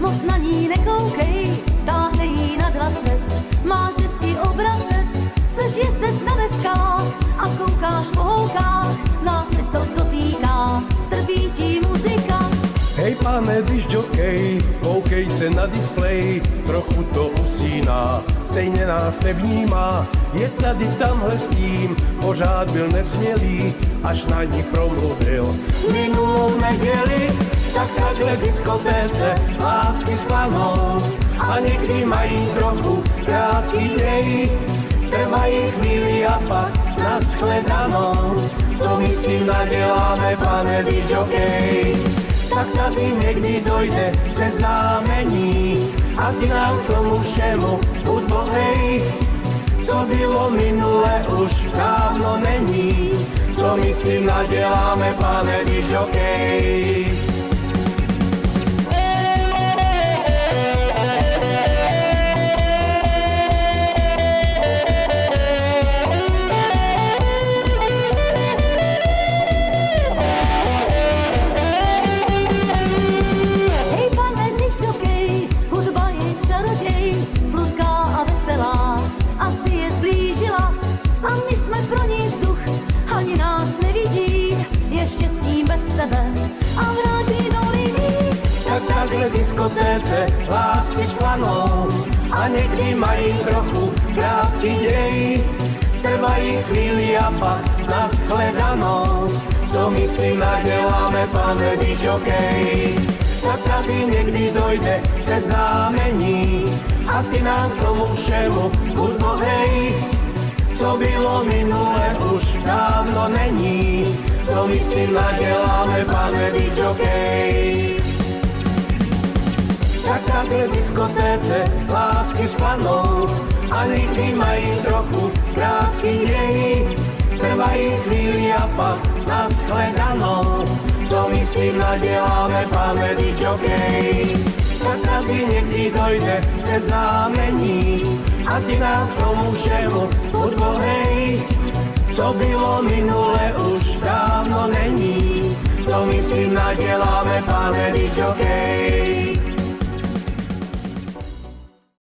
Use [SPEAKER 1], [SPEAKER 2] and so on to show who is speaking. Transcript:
[SPEAKER 1] Moc na ní nekoukej, táhne jí na 20, máš vždycky obracet, seš jezdec na deskách a koukáš po houkách, nás se to dotýká, trpí ti muzika.
[SPEAKER 2] Hej pane discjockey, koukej se na displej, trochu to usíná, stejně nás nevnímá, je tady tamhle s tím, pořád byl nesmělý, až na ní promluvil minulou neděli. Tak takhle v diskotéce lásky splanou a někdy mají trochu krátký dej, trvají chvíli a pak nashledanou. Co my s tím naděláme, pane discjockey? Tak tady někdy dojde seznámení a ty nám k tomu všemu buď bohej. Co bylo minule, už dávno není. Co my s tím naděláme, pane discjockey? Ani nás nevidí, je štěstím bez sebe a vráží do lidí. Tak takhle v diskotéce lásky šplanou a někdy mají trochu krátký děj, trvají chvíli a pak nashledanou. Co my s tím naděláme, pane discjockey? Tak tady někdy dojde seznámení a ty nám k tomu všemu buď bohej. Co bylo minule, už dávno není. Co my s tím naděláme, pane discjockey? Tak takhle v diskotéce lásky spanou a někdy mají trochu krátký děj, trvají chvíli a pak nashledanou. Co my s tím naděláme, pane discjockey? Tak tady někdy dojde seznámení a ty nám k tomu všemu buď bohej. Co bylo minule, už dávno není. Co my s tím naděláme, pane discjockey?